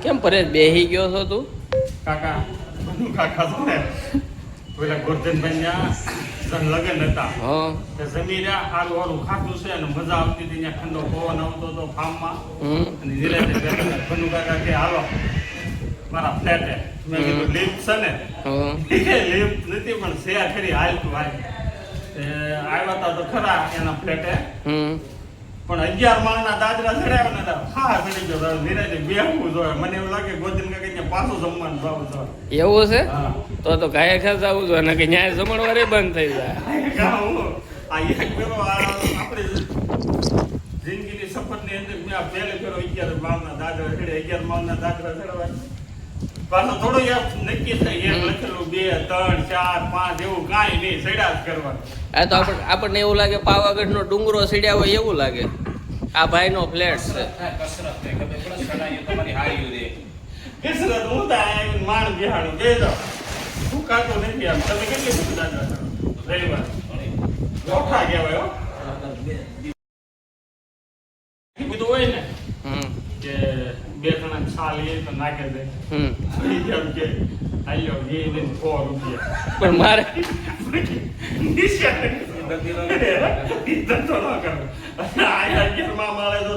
કેમ પરેશ બેહી ગયો છો તું? કાકા તો ને પેલા ગોરધનભાઈ ના લગ્ન હતા. હા. જમી રહ્યા, સારું સારું ખાતું છે અને મજા આવતી હતી. ત્યાં ઠંડો પવન આવતો હતો ફાર્મમાં. અને ધીરે કાકા કે હાલો મારા ફ્લેટે. મેં કીધું લિફ્ટ છે ને? લિફ્ટ નથી પણ શેર ખરી હાલતું હાલ. આવ્યા હતા તો ખરા એના ફ્લેટે. પણ 11 માળના દાદરા ચડાવ્યા નતા. હા ચડી ગયો નિરાજે બેહવું જોઈએ. મને એવું લાગે ગોદન કાકા પાછું જમવાનું જવું જોઈએ. એવું છે? તો ગાય ખાસ જવું જોઈએ ને કે ન્યાય જમણવારે બંધ થઈ જાય. આ એક ફેરો આપણે જિંદગીની સફરની અંદર મેં આ પહેલે ફેરો 11 માળના દાદરા ચડે. 11 માળના દાદરા ચડવા પાછો થોડો નક્કી થાય. એક લખેલું 2 3 4 5 એવું કાંઈ નહીં, સડ્યા જ કરવાનું. આ તો આપણને એવું લાગે પાવાગઢ નો ડુંગરો સીડ્યા હોય એવું લાગે. આ ભાઈ નો ફ્લેટ છે. કસરત હું તો માણ બિહાડું બે જાઓ. શું કાતો નથી આમ. તમે કેટલી બધું દાદરા ચડો રવિવાર ઓઠા કહેવાય હો. બધું હોય ને કે 2 જણા છાલ એ તો નાખે દે. જેમ કે આલ્યો એ ને 100 રૂપિયા પણ મારે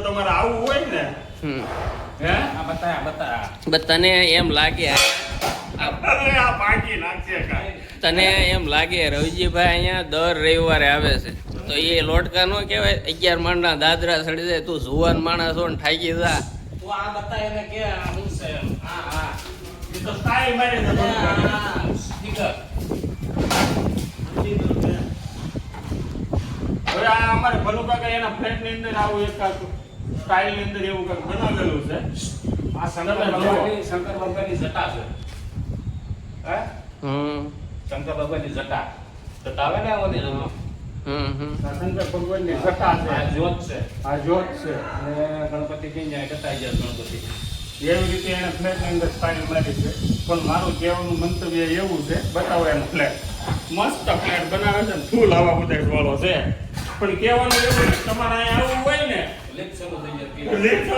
તમારે આવું હોય ને તને એમ લાગે તને એમ લાગે રવિજીભાઈ અહીંયા દર રવિવારે આવે છે તો એ લોટકા નો કહેવાય? 11 માળના દાદરા ચડી જાય. તું જુવાન માણસ હો ને થાકી જા. હવે આ અમારે ભલુ કાકા એના ફ્લેટ ની અંદર આવું એક સ્ટાઇલ ની અંદર એવું કંઈક બનાવેલું છે. આ શંકર ભગવાનની જટા છે. હે શંકર ભગવાનની જટા આવે ને આવો શંકર ભગવાનની જટા છે. આ જ્યોત છે. અને ગણપતિ કઈ જાય કટાઈ જાય ગણપતિ. એવી રીતે એને ફ્લેટ ની અંદર સ્ટાઇલ મારી છે. પણ મારું કહેવાનું મંતવ્ય એવું છે, બતાવો એનો ફ્લેટ મસ્ત ફ્લેટ બનાવે છે ને ફૂલ આવા બધા વાળો છે. પણ કહેવાનું એવું તમારે અહીંયા આવવું હોય ને લિફ્ટ